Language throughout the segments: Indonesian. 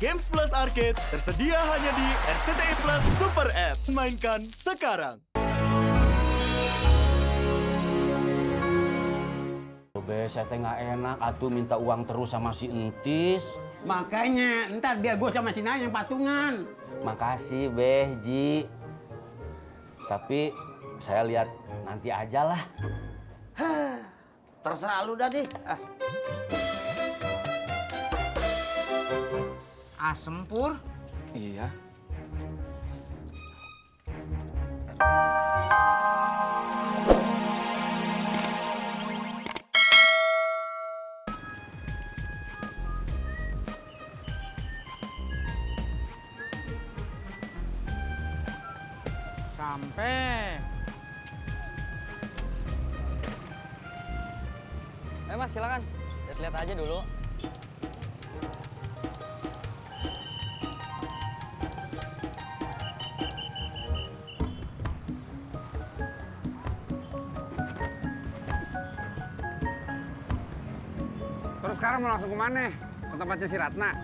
Games Plus Arcade tersedia hanya di RCTI Plus Super App. Mainkan sekarang. Be, saya teh nggak enak atuh minta uang terus sama si Entis. Makanya, ntar biar gue sama si Naya yang patungan. Makasih, Beh, Ji. Tapi saya lihat nanti aja lah. Terserah lu dah deh. Asem, Pur. Iya. Sampai. Mas, silakan. Lihat-lihat aja dulu. Terus sekarang mau langsung kemana? Ke tempatnya si Ratna?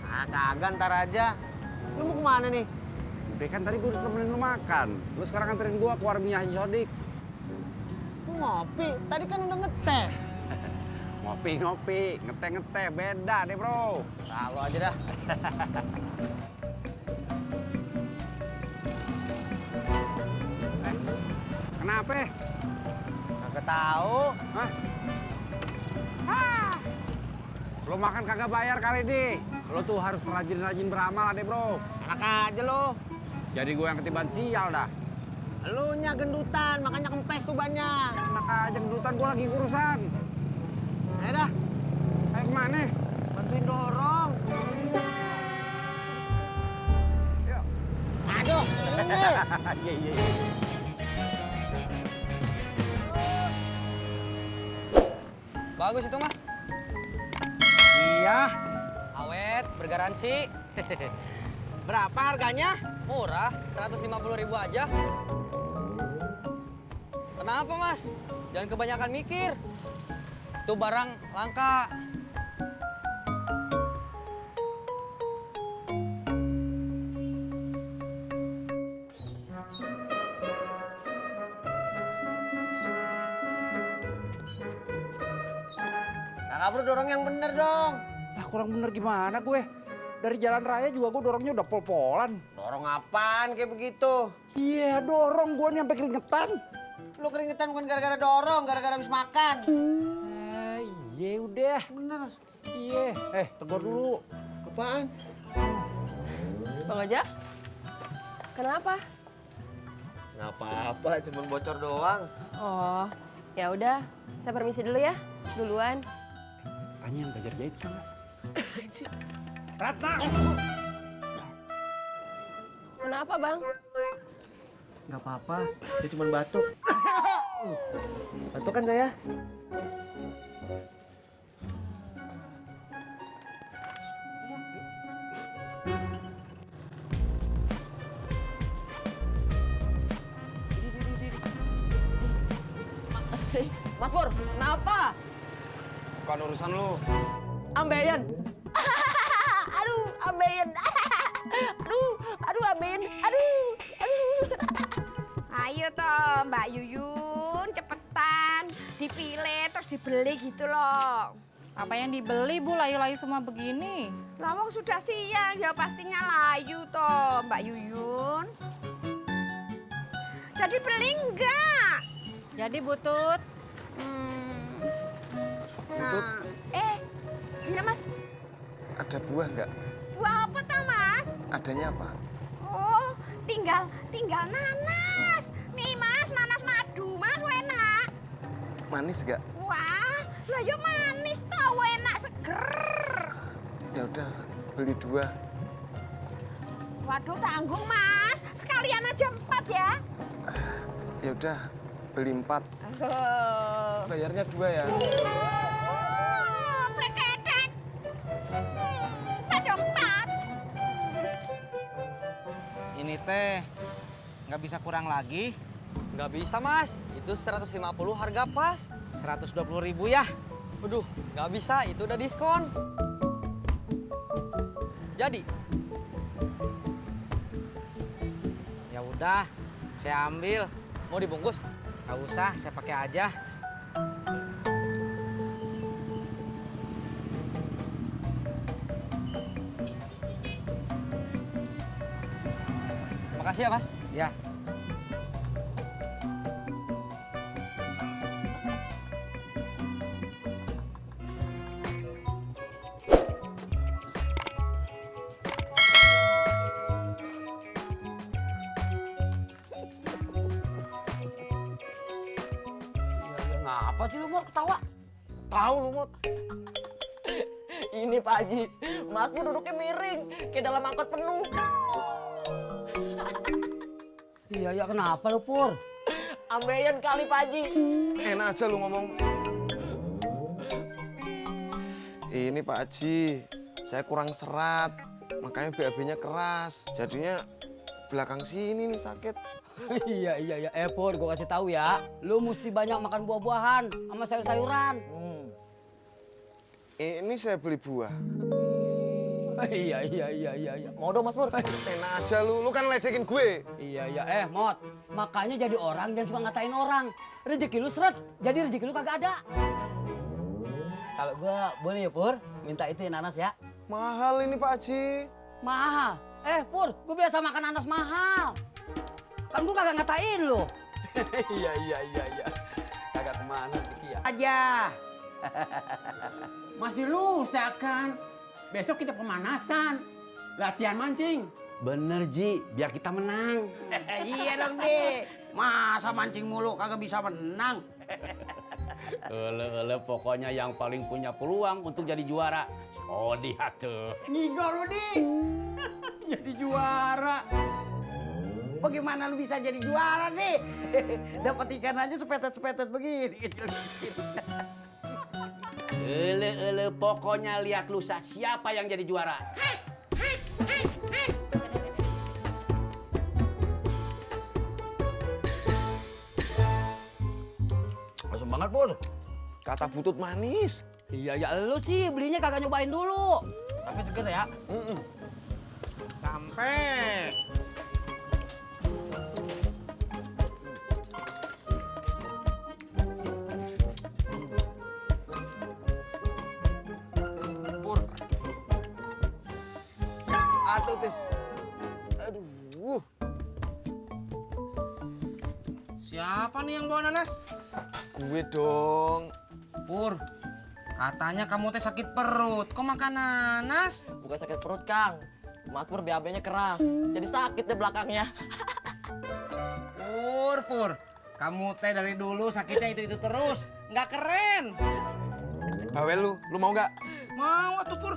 Ah, kagak, ntar aja. Lu mau kemana nih? Udah kan tadi gue udah temenin lu makan. Lu sekarang anterin gue ke warungnya Haji Sodik. Lu ngopi, tadi kan udah ngeteh. Ngopi-ngopi, ngeteh-ngeteh, beda deh bro. Lalu aja dah. Kenapa? Kagak tahu. Hah? Hah? Lu makan kagak bayar kali di. Lu tuh harus rajin-rajin beramal deh bro. Enak aja lu. Jadi gue yang ketiban sial dah. Lu nya gendutan, makanya kempes tuh banyak. Enak aja gendutan, gue lagi urusan. Ayo dah, Ayo kemana? bantuin dorong. Yuk. Aduh, ini. Iya. Bagus itu, Mas. Iya. Awet, bergaransi. Berapa harganya? Murah, 150.000 aja. Kenapa, Mas? Jangan kebanyakan mikir. Itu barang langka. Kakak bro dorong yang bener dong. Ah, kurang bener gimana gue? Dari jalan raya juga gue dorongnya udah pol-polan. Dorong apaan kayak begitu? Iya, dorong gue nih sampai keringetan. Lu keringetan bukan gara-gara dorong, gara-gara habis makan. Iya udah. Bener. Iya. Tegur dulu. Apaan? Bang Ojak, kenapa? Nggak apa-apa, cuma bocor doang. Oh, ya udah, saya permisi dulu ya, duluan. Tanya yang belajar jahit sana. Ratna! Kenapa bang? Nggak apa-apa, dia cuma batuk. Batuk kan saya? Mas Pur, kenapa? Bukan urusan lu. Ambeien. Aduh, ambeien. Aduh, ambeien. Aduh. Ayo toh Mbak Yuyun, cepetan dipilih terus dibeli gitu loh. Apa yang dibeli, Bu? Layu-layu semua begini. Lawang sudah siang, ya pastinya layu toh Mbak Yuyun. Jadi beli enggak? Jadi butut. Nah, iya Mas. Ada buah nggak? Buah apa toh Mas? Adanya apa? Oh, tinggal nanas. Nih Mas, nanas madu Mas, enak. Manis nggak? Wah, lah yo manis toh, enak seger. Ya udah, beli 2. Waduh, tanggung Mas. Sekalian aja 4 ya. Ya udah, beli 4. Oh. Bayarnya 2 ya. Plekedek. Aduh, 4. Ini teh nggak bisa kurang lagi. Nggak bisa, Mas. Itu 150 harga pas. 120.000 ya. Waduh, nggak bisa. Itu udah diskon. Jadi? Ya udah, saya ambil. Mau dibungkus? Gak usah, saya pakai aja. Makasih ya, Mas. Ya. Ngapa sih lu mau ketawa? Tahu lu, Mot. Ini Pak Haji, Mas Pur duduknya miring, kayak dalam angkot penuh. Iya, ya kenapa lu, Pur? Ambeien kali Pak Haji. Enak aja lu ngomong. Ini Pak Haji, saya kurang serat, makanya BAB-nya keras. Jadinya belakang sini nih sakit. Iya. Pur, gua kasih tahu ya. Lu mesti banyak makan buah-buahan sama sayur-sayuran. Ini saya beli buah. Iya. Mau dong Mas Pur? Enak aja lu kan ledekin gue. Iya. Mot, makanya jadi orang jangan suka ngatain orang. Rezeki lu seret, jadi rezeki lu kagak ada. Kalau gua boleh ya, Pur, minta itu nanas ya. Mahal ini Pak Haji. Mahal. Pur, gua biasa makan nanas mahal. Kan gua kagak ngatain lu. Iya. Kagak kemana rezeki ya. Aja. Masih lusa kan? Besok kita pemanasan. Latihan mancing. Bener, Ji, biar kita menang. Iya dong, Di. Masa mancing mulu kagak bisa menang? Ele, pokoknya yang paling punya peluang untuk jadi juara. Oh, dia tuh. Ngigo lu, Di. Jadi juara. Bagaimana lu bisa jadi juara, Di? Dapat ikan aja sepetet-sepetet begini. Kecil-kecil. Ele, pokoknya lihat lusa siapa yang jadi juara. Asem banget, Pur. Kata butut manis. Iya, ya lu sih belinya kagak nyobain dulu. Tapi seger ya. Sampai. Aduh, Tis. Aduh. Siapa nih yang bawa nanas? Gue dong. Pur, katanya kamu teh sakit perut. Kok makan nanas? Bukan sakit perut, Kang. Mas Pur BAB-nya keras. Jadi sakit deh belakangnya. Pur. Kamu teh dari dulu sakitnya itu terus. Nggak keren. Bawel lu mau nggak? Mau atuh, Pur.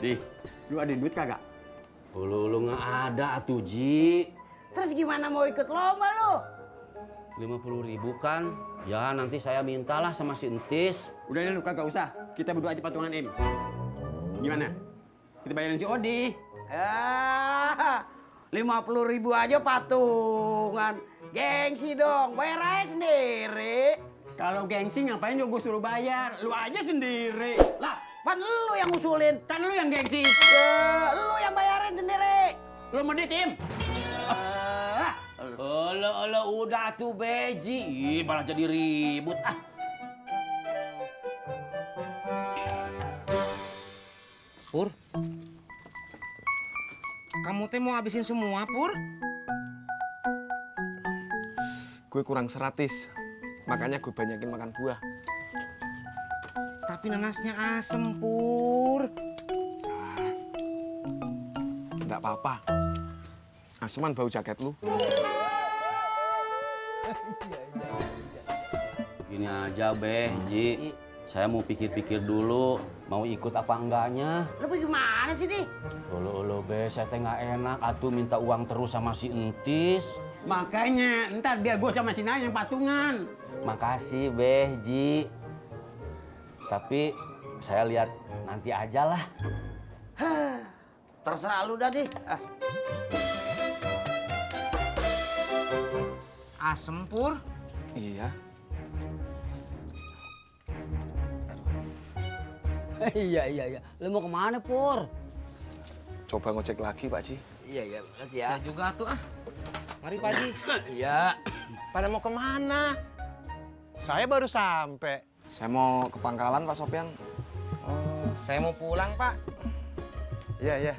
Di, lu ada duit kagak? Lu nggak ada atuh, Ji. Terus gimana mau ikut lomba lu? 50.000 kan? Ya nanti saya mintalah sama si Entis. Udah deh lu kagak usah. Kita berdua aja patungan M. Gimana? Kita bayarin si Odi. 50.000 aja patungan. Gengsi dong, bayar aja sendiri. Kalau gengsi ngapain juga gue suruh bayar? Lu aja sendiri. Lah, kan lu yang ngusulin. Kan lu yang gengsi. Lu yang bayarin sendiri. Lu mau ditim? Olo, udah tuh Beji. Ih, malah jadi ribut. Pur, kamu teh mau habisin semua, Pur? Gue kurang seratis. Makanya gue banyakin makan buah. Tapi nanasnya asem, Pur. Nggak apa-apa. Asuman bau jaket lu. Gini aja, Ji. Saya mau pikir-pikir dulu, mau ikut apa enggaknya. Lu gimana sih, Di? Olo, saya teh nggak enak atuh minta uang terus sama si Entis. Makanya, ntar biar gue sama si Naya yang patungan. Makasih, Ji. Tapi saya lihat nanti aja lah. Terserah lu dah, Di. Asem, Pur. Iya. Iya. Lu mau kemana, Pur? Coba ngecek lagi, Pak Haji. Iya, makasih ya. Saya juga tuh ah. Mari Pak Haji. Iya. Pada mau kemana? Saya baru sampai. Saya mau ke Pangkalan, Pak Sopyan. Saya mau pulang Pak. Iya.